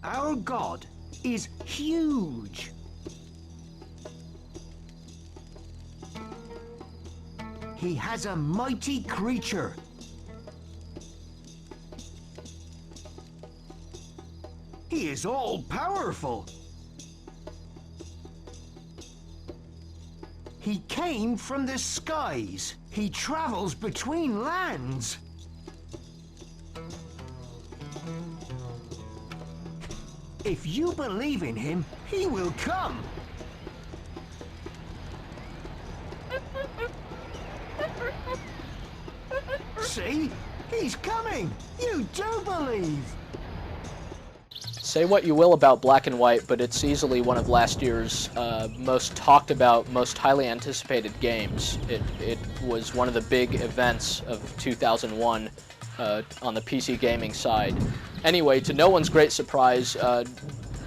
Our god is huge. He has a mighty creature. He is all-powerful. He came from the skies. He travels between lands. If you believe in him, he will come. See? He's coming! You do believe! Say what you will about Black and White, but it's easily one of last year's most talked about, most highly anticipated games. It was one of the big events of 2001 on the PC gaming side. Anyway, to no one's great surprise,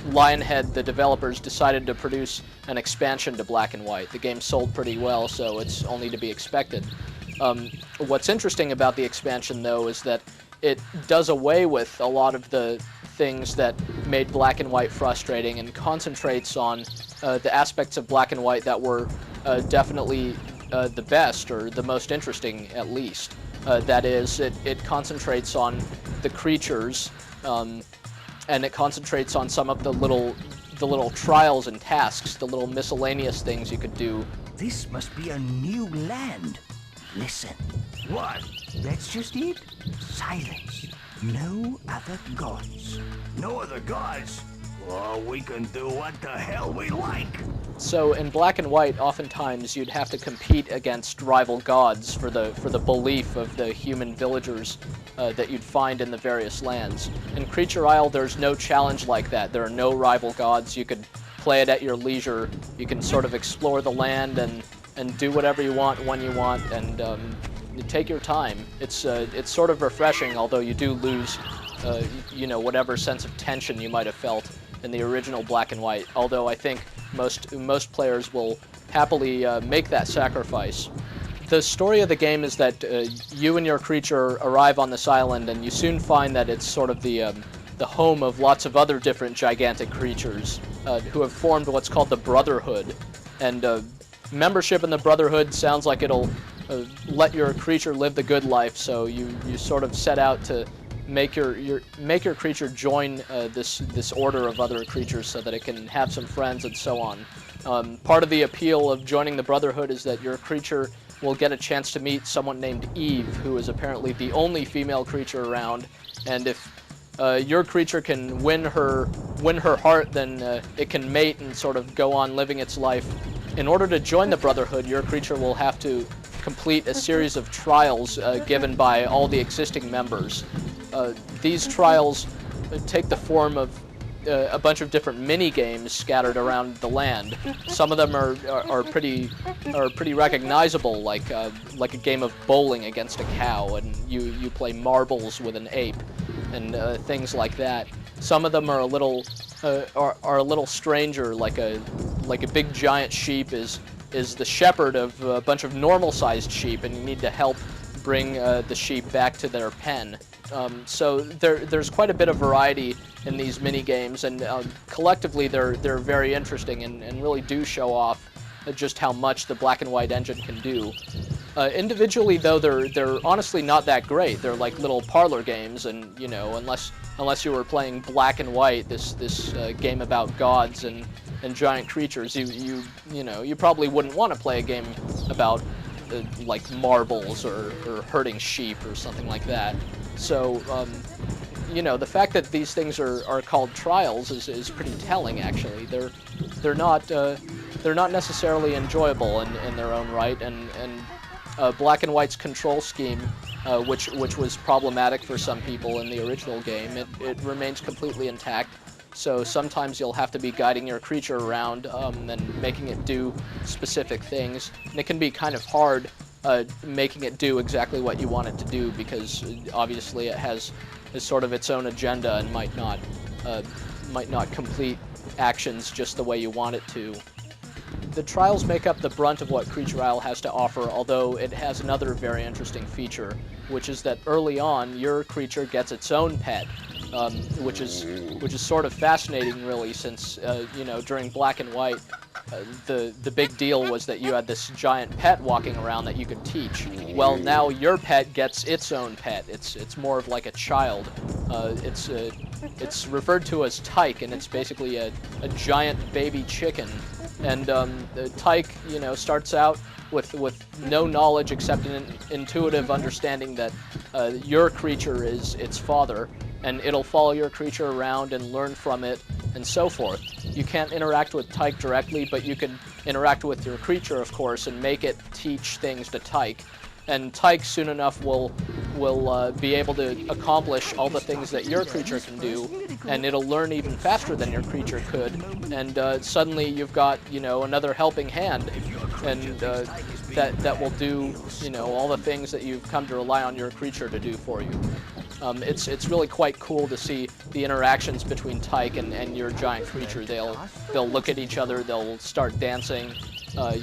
Lionhead, the developers, decided to produce an expansion to Black and White. The game sold pretty well, so it's only to be expected. What's interesting about the expansion, though, is that it does away with a lot of the things that made Black and White frustrating and concentrates on the aspects of Black and White that were definitely the best, or the most interesting at least. That is, it concentrates on the creatures, and it concentrates on some of the little trials and tasks, the little miscellaneous things you could do. This must be a new land. Listen. What? That's just it? Silence. No other gods. No other gods? Well, we can do what the hell we like. So in Black and White, oftentimes you'd have to compete against rival gods for the belief of the human villagers that you'd find in the various lands. In Creature Isle, there's no challenge like that. There are no rival gods. You could play it at your leisure. You can sort of explore the land and do whatever you want when you want, and take your time. It's sort of refreshing, although you do lose, you know, whatever sense of tension you might have felt in the original Black and White. Although I think most players will happily make that sacrifice. The story of the game is that you and your creature arrive on this island, and you soon find that it's sort of the home of lots of other different gigantic creatures who have formed what's called the Brotherhood. And membership in the Brotherhood sounds like it'll let your creature live the good life, so you sort of set out to make your creature join this order of other creatures so that it can have some friends and so on. Part of the appeal of joining the Brotherhood is that your creature will get a chance to meet someone named Eve, who is apparently the only female creature around, and if your creature can win her heart, then it can mate and sort of go on living its life. In order to join the Brotherhood, your creature will have to complete a series of trials given by all the existing members. These trials take the form of a bunch of different mini games scattered around the land. Some of them are pretty recognizable, like a game of bowling against a cow, and you play marbles with an ape, and things like that. Some of them are a little stranger, like a big giant sheep is the shepherd of a bunch of normal-sized sheep, and you need to help bring the sheep back to their pen. So there's quite a bit of variety in these mini games, and collectively they're very interesting and really do show off just how much the Black and White engine can do. Individually, though, they're honestly not that great. They're like little parlor games, and you know, unless you were playing Black and White, this game about gods and giant creatures, you probably wouldn't want to play a game about like marbles or herding sheep or something like that. So, you know, the fact that these things are called trials is pretty telling. Actually, they're not necessarily enjoyable in their own right, and Black and White's control scheme, which was problematic for some people in the original game, it remains completely intact. So sometimes you'll have to be guiding your creature around and making it do specific things, and it can be kind of hard making it do exactly what you want it to do, because obviously it has sort of its own agenda and might not complete actions just the way you want it to. The trials make up the brunt of what Creature Isle has to offer, although it has another very interesting feature, which is that early on your creature gets its own pet. which is sort of fascinating, really, since during Black and White, the big deal was that you had this giant pet walking around that you could teach. Well, now your pet gets its own pet. It's more of like a child. It's referred to as Tyke, and it's basically a giant baby chicken. And the Tyke, starts out with no knowledge except an intuitive understanding that your creature is its father, and it'll follow your creature around and learn from it, and so forth. You can't interact with Tyke directly, but you can interact with your creature, of course, and make it teach things to Tyke. And Tyke soon enough will be able to accomplish all the things that your creature can do, and it'll learn even faster than your creature could. And suddenly you've got another helping hand, and that will do all the things that you've come to rely on your creature to do for you. It's really quite cool to see the interactions between Tyke and your giant creature. They'll look at each other, they'll start dancing.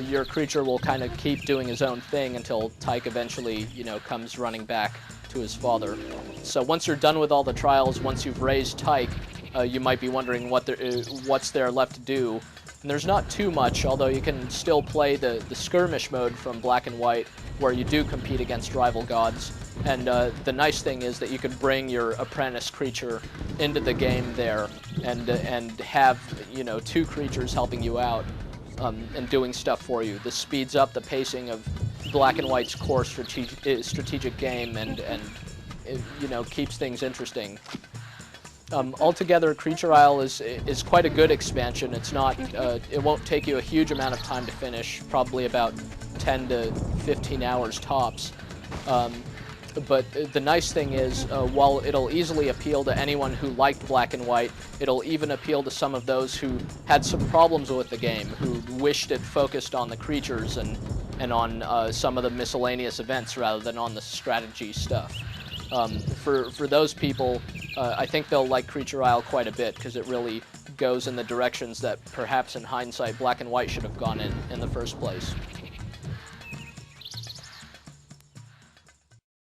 Your creature will kind of keep doing his own thing until Tyke eventually, comes running back to his father. So once you're done with all the trials, once you've raised Tyke, you might be wondering what's there left to do. And there's not too much, although you can still play the skirmish mode from Black and White, where you do compete against rival gods. And the nice thing is that you can bring your apprentice creature into the game there, and have two creatures helping you out. And doing stuff for you. This speeds up the pacing of Black and White's core strategic game, and keeps things interesting. Altogether, Creature Isle is quite a good expansion. It's not it won't take you a huge amount of time to finish, probably about 10 to 15 hours tops. But the nice thing is, while it'll easily appeal to anyone who liked Black and White, it'll even appeal to some of those who had some problems with the game, who wished it focused on the creatures and on some of the miscellaneous events rather than on the strategy stuff. For those people, I think they'll like Creature Isle quite a bit, because it really goes in the directions that perhaps in hindsight Black and White should have gone in the first place.